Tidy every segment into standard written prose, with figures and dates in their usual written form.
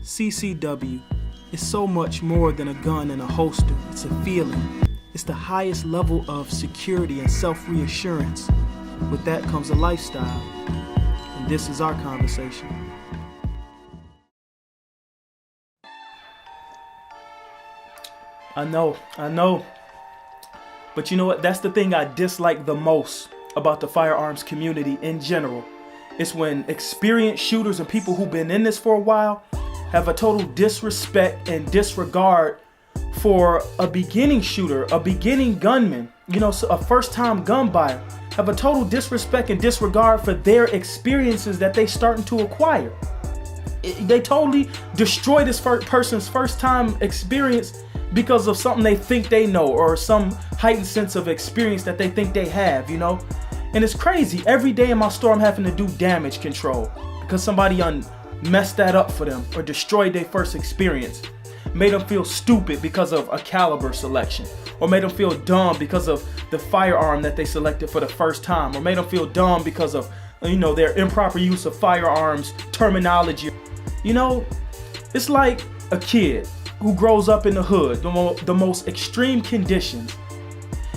CCW is so much more than a gun and a holster. It's a feeling. It's the highest level of security and self-reassurance. With that comes a lifestyle. And this is our conversation. I know. But you know what? That's the thing I dislike the most about the firearms community in general. It's when experienced shooters and people who've been in this for a while have a total disrespect and disregard for a beginning shooter, a beginning gunman, a first-time gun buyer, have a total disrespect and disregard for their experiences that they starting to acquire. They totally destroy this person's first-time experience because of something they think they know or some heightened sense of experience that they think they have, And it's crazy. Every day in my store, I'm having to do damage control because somebody messed that up for them or destroyed their first experience. Made them feel stupid because of a caliber selection, or made them feel dumb because of the firearm that they selected for the first time, or made them feel dumb because of, their improper use of firearms terminology. It's like a kid who grows up in the hood, the most extreme conditions.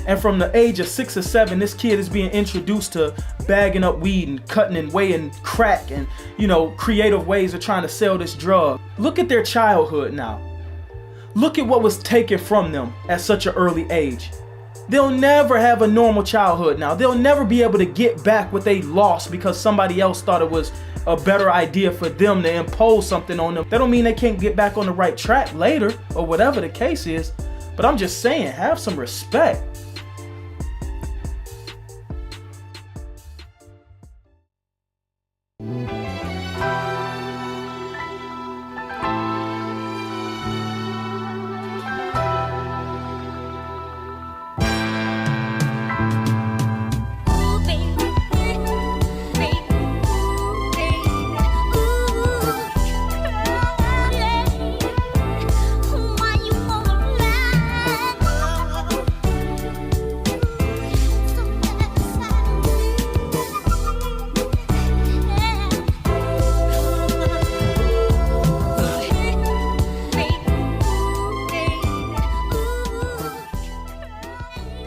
And from the age of 6 or 7, this kid is being introduced to bagging up weed and cutting and weighing crack and, creative ways of trying to sell this drug. Look at their childhood now. Look at what was taken from them at such an early age. They'll never have a normal childhood now. They'll never be able to get back what they lost because somebody else thought it was a better idea for them to impose something on them. That don't mean they can't get back on the right track later or whatever the case is. But I'm just saying, have some respect.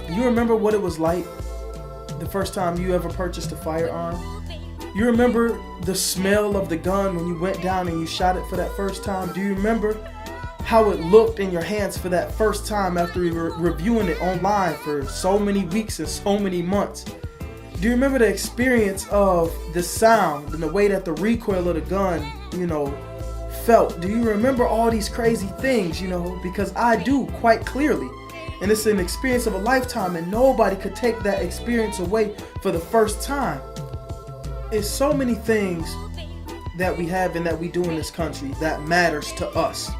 You remember what it was like the first time you ever purchased a firearm? You remember the smell of the gun when you went down and you shot it for that first time? Do you remember how it looked in your hands for that first time after you were reviewing it online for so many weeks and so many months? Do you remember the experience of the sound and the way that the recoil of the gun, felt? Do you remember all these crazy things, Because I do, quite clearly. And it's an experience of a lifetime, and nobody could take that experience away for the first time. It's so many things that we have and that we do in this country that matters to us.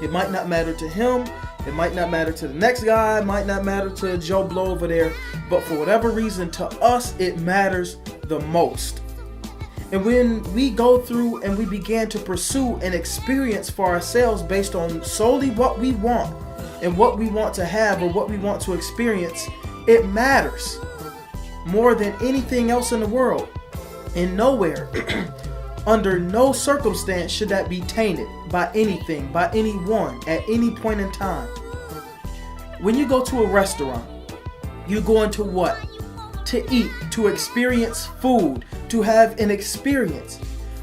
It might not matter to him, it might not matter to the next guy, it might not matter to Joe Blow over there, but for whatever reason, to us, it matters the most. And when we go through and we begin to pursue an experience for ourselves based on solely what we want, and what we want to have or what we want to experience, it matters more than anything else in the world. And nowhere, under no circumstance should that be tainted by anything, by anyone, at any point in time. When you go to a restaurant, you go into what? To eat, to experience food, to have an experience.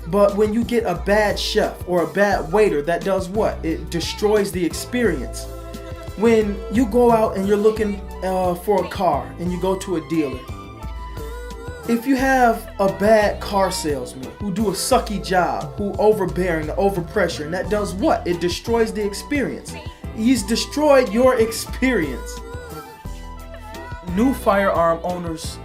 But when you get a bad chef or a bad waiter, that does what? It destroys the experience. When you go out and you're looking for a car and you go to a dealer, if you have a bad car salesman who do a sucky job, who overbearing, overpressure, and that does what? It destroys the experience. He's destroyed your experience. New firearm owners,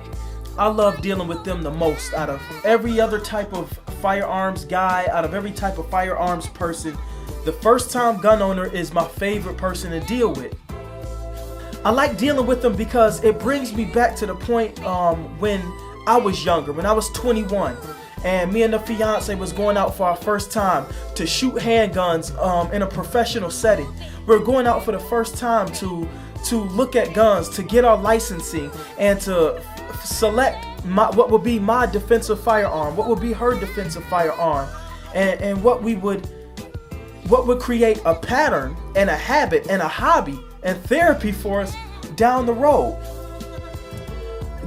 I love dealing with them the most out of every other type of firearms guy, out of every type of firearms person. The first time gun owner is my favorite person to deal with. I like dealing with them because it brings me back to the point when I was younger, when I was 21, and me and the fiance was going out for our first time to shoot handguns in a professional setting. We were going out for the first time to look at guns, to get our licensing, and to select what would be my defensive firearm, what would be her defensive firearm, and what we would what would create a pattern and a habit and a hobby and therapy for us down the road.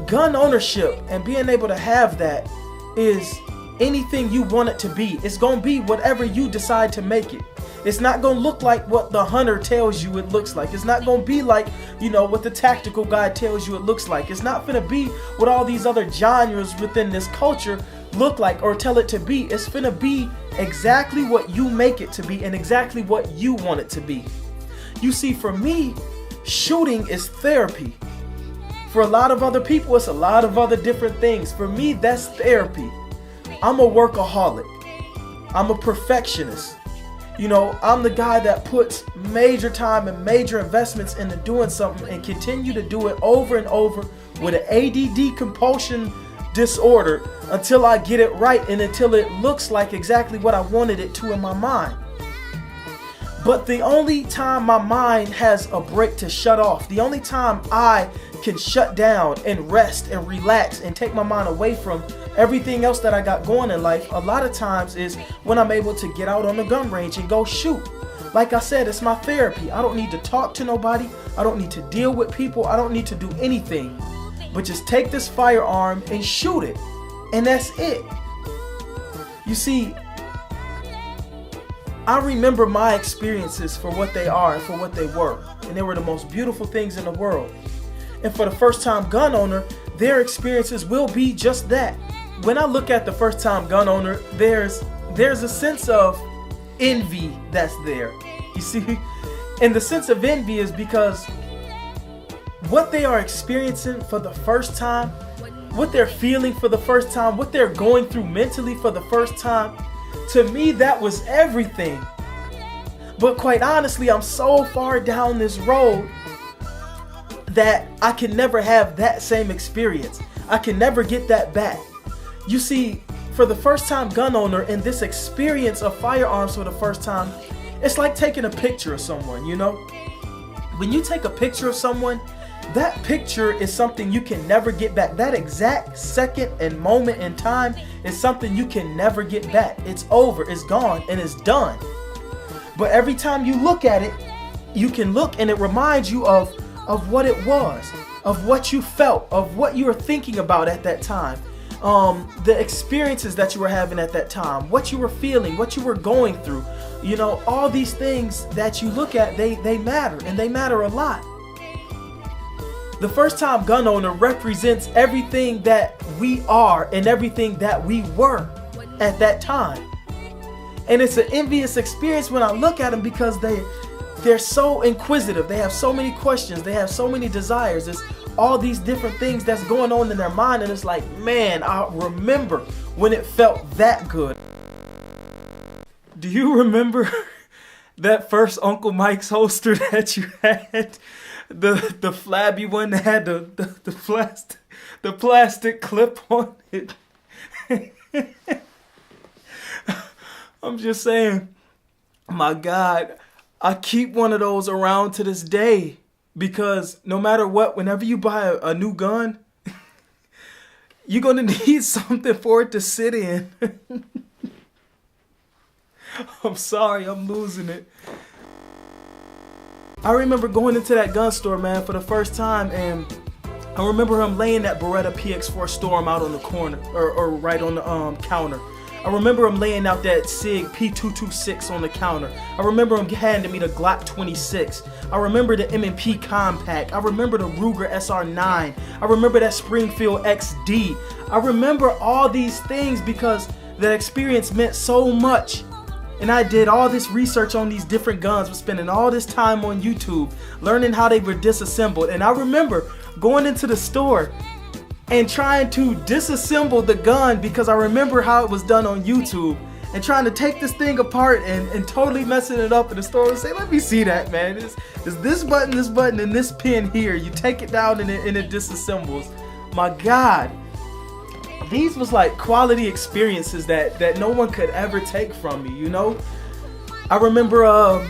Gun ownership and being able to have that is anything you want it to be. It's going to be whatever you decide to make it. It's not going to look like what the hunter tells you it looks like. It's not going to be like, what the tactical guy tells you it looks like. It's not going to be what all these other genres within this culture look like or tell it to be. It's going to be exactly what you make it to be and exactly what you want it to be. You see, for me, shooting is therapy. For a lot of other people, it's a lot of other different things. For me, that's therapy. I'm a workaholic. I'm a perfectionist. I'm the guy that puts major time and major investments into doing something and continue to do it over and over with an ADD compulsion disorder until I get it right and until it looks like exactly what I wanted it to in my mind. But the only time my mind has a break to shut off, the only time I can shut down and rest and relax and take my mind away from everything else that I got going in life, a lot of times is when I'm able to get out on the gun range and go shoot. Like I said, it's my therapy. I don't need to talk to nobody. I don't need to deal with people. I don't need to do anything but just take this firearm and shoot it. And that's it. You see, I remember my experiences for what they are and for what they were. And they were the most beautiful things in the world. And for the first time gun owner, their experiences will be just that. When I look at the first time gun owner, there's a sense of envy that's there. You see? And the sense of envy is because what they are experiencing for the first time, what they're feeling for the first time, what they're going through mentally for the first time, to me that was everything. But quite honestly, I'm so far down this road that I can never have that same experience. I can never get that back. You see, for the first time gun owner and this experience of firearms for the first time, it's like taking a picture of someone, When you take a picture of someone, that picture is something you can never get back. That exact second and moment in time is something you can never get back. It's over, it's gone, and it's done. But every time you look at it, you can look and it reminds you of what it was, of what you felt, of what you were thinking about at that time, the experiences that you were having at that time, what you were feeling, what you were going through. All these things that you look at, they matter, and they matter a lot. The first time gun owner represents everything that we are and everything that we were at that time. And it's an envious experience when I look at them because they're so inquisitive. They have so many questions. They have so many desires. It's all these different things that's going on in their mind. And it's like, man, I remember when it felt that good. Do you remember that first Uncle Mike's holster that you had? The flabby one that had the plastic clip on it. I'm just saying, my God, I keep one of those around to this day because no matter what, whenever you buy a new gun, you're going to need something for it to sit in. I'm sorry, I'm losing it. I remember going into that gun store, man, for the first time, and I remember him laying that Beretta PX4 Storm out on the corner, or right on the counter. I remember him laying out that SIG P226 on the counter. I remember him handing me the Glock 26. I remember the M&P Compact. I remember the Ruger SR9. I remember that Springfield XD. I remember all these things because that experience meant so much. And I did all this research on these different guns, was spending all this time on YouTube, learning how they were disassembled. And I remember going into the store and trying to disassemble the gun because I remember how it was done on YouTube, and trying to take this thing apart and totally messing it up in the store and say, let me see that, man. It's this button, and this pin here. You take it down and it disassembles. My God. These was like quality experiences that no one could ever take from me, I remember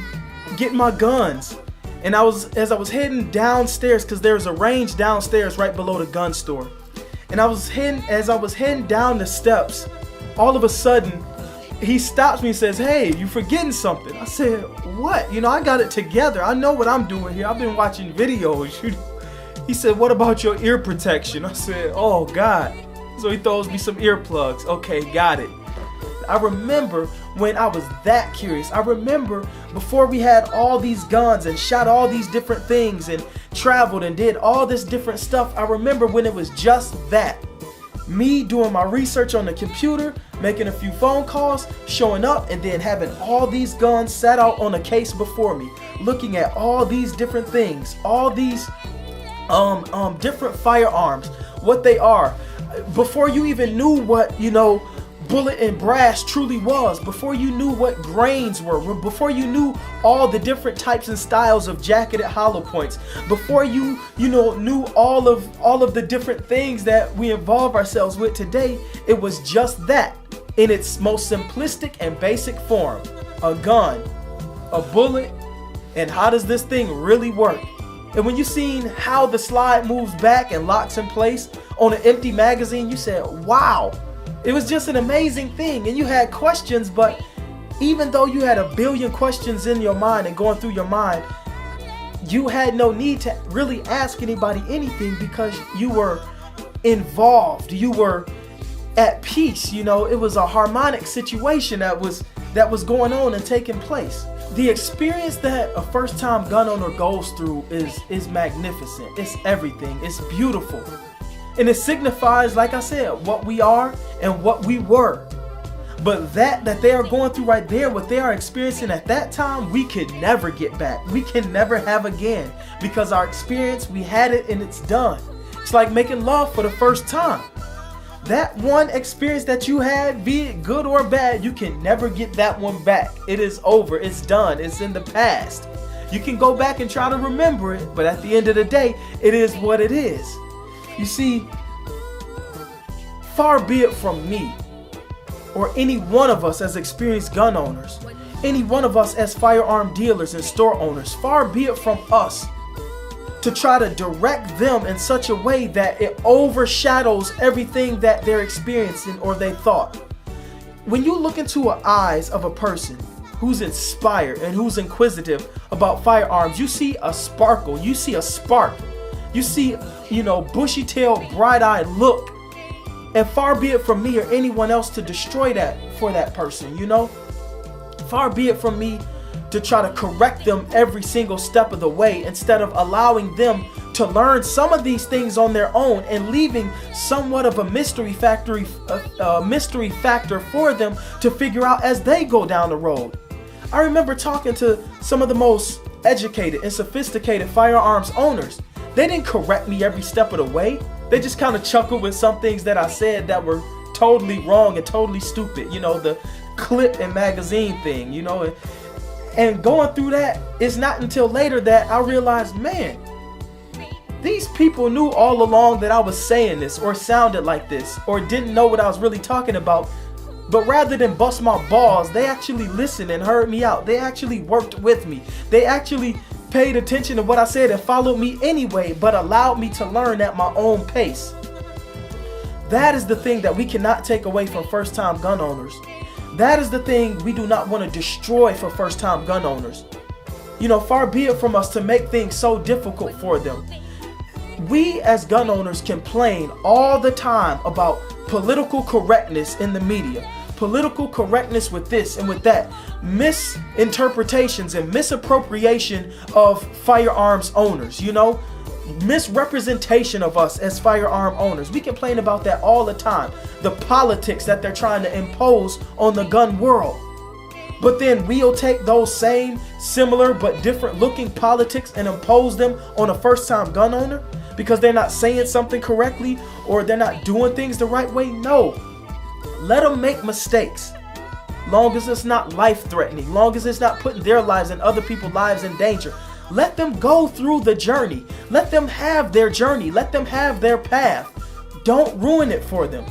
getting my guns, and as I was heading downstairs, because there's a range downstairs right below the gun store, and as I was heading down the steps, all of a sudden he stops me and says, "Hey, you forgetting something." I said, "What?" I got it together. I know what I'm doing here. I've been watching videos. He said, "What about your ear protection?" I said, "Oh God." So he throws me some earplugs. Okay, got it. I remember when I was that curious. I remember before we had all these guns and shot all these different things and traveled and did all this different stuff. I remember when it was just that. Me doing my research on the computer, making a few phone calls, showing up, and then having all these guns sat out on a case before me, looking at all these different things, all these different firearms, what they are. Before you even knew what, bullet and brass truly was, before you knew what grains were, before you knew all the different types and styles of jacketed hollow points, before you knew all of the different things that we involve ourselves with today, it was just that in its most simplistic and basic form. A gun, a bullet, and how does this thing really work? And when you seen how the slide moves back and locks in place on an empty magazine, you said, wow. It was just an amazing thing. And you had questions, but even though you had a billion questions in your mind and going through your mind, you had no need to really ask anybody anything because you were involved. You were at peace. It was a harmonic situation that was going on and taking place. The experience that a first-time gun owner goes through is magnificent. It's everything. It's beautiful. And it signifies, like I said, what we are and what we were. But that they are going through right there, what they are experiencing at that time, we could never get back. We can never have again. Because our experience, we had it and it's done. It's like making love for the first time. That one experience that you had, be it good or bad, you can never get that one back. It is over. It's done. It's in the past. You can go back and try to remember it, but at the end of the day, it is what it is. You see, far be it from me or any one of us as experienced gun owners, any one of us as firearm dealers and store owners, far be it from us to try to direct them in such a way that it overshadows everything that they're experiencing or they thought. When you look into the eyes of a person who's inspired and who's inquisitive about firearms, you see a sparkle, you see a spark, you see, bushy-tailed, bright-eyed look. And far be it from me or anyone else to destroy that for that person, Far be it from me to try to correct them every single step of the way instead of allowing them to learn some of these things on their own and leaving somewhat of a mystery factor for them to figure out as they go down the road. I remember talking to some of the most educated and sophisticated firearms owners. They didn't correct me every step of the way. They just kind of chuckled with some things that I said that were totally wrong and totally stupid. The clip and magazine thing, And going through that, it's not until later that I realized, man, these people knew all along that I was saying this or sounded like this or didn't know what I was really talking about. But rather than bust my balls, they actually listened and heard me out. They actually worked with me. They actually paid attention to what I said and followed me anyway, but allowed me to learn at my own pace. That is the thing that we cannot take away from first-time gun owners. That is the thing we do not want to destroy for first-time gun owners. Far be it from us to make things so difficult for them. We as gun owners complain all the time about political correctness in the media. Political correctness with this and with that, misinterpretations and misappropriation of firearms owners, misrepresentation of us as firearm owners. We complain about that all the time. The politics that they're trying to impose on the gun world. But then we'll take those same similar but different looking politics and impose them on a first-time gun owner because they're not saying something correctly or they're not doing things the right way. No. Let them make mistakes. Long as it's not life-threatening, long as it's not putting their lives and other people's lives in danger. Let them go through the journey. Let them have their journey. Let them have their path. Don't ruin it for them.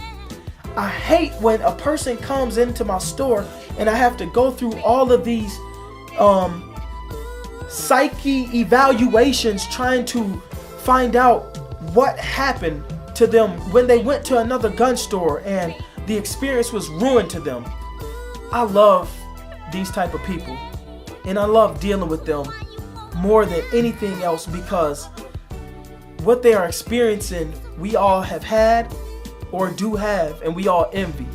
I hate when a person comes into my store and I have to go through all of these psyche evaluations trying to find out what happened to them when they went to another gun store and the experience was ruined to them. I love these type of people, and I love dealing with them more than anything else, because what they are experiencing, we all have had or do have, and we all envy.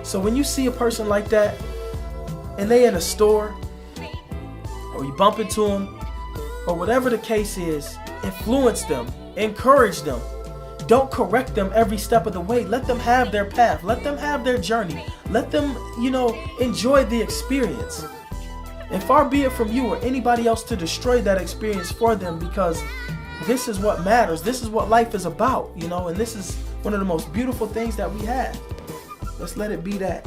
So when you see a person like that, and they in a store, or you bump into them, or whatever the case is, influence them, encourage them. Don't correct them every step of the way. Let them have their path. Let them have their journey. Let them, enjoy the experience. And far be it from you or anybody else to destroy that experience for them, because this is what matters. This is what life is about, and this is one of the most beautiful things that we have. Let's let it be that.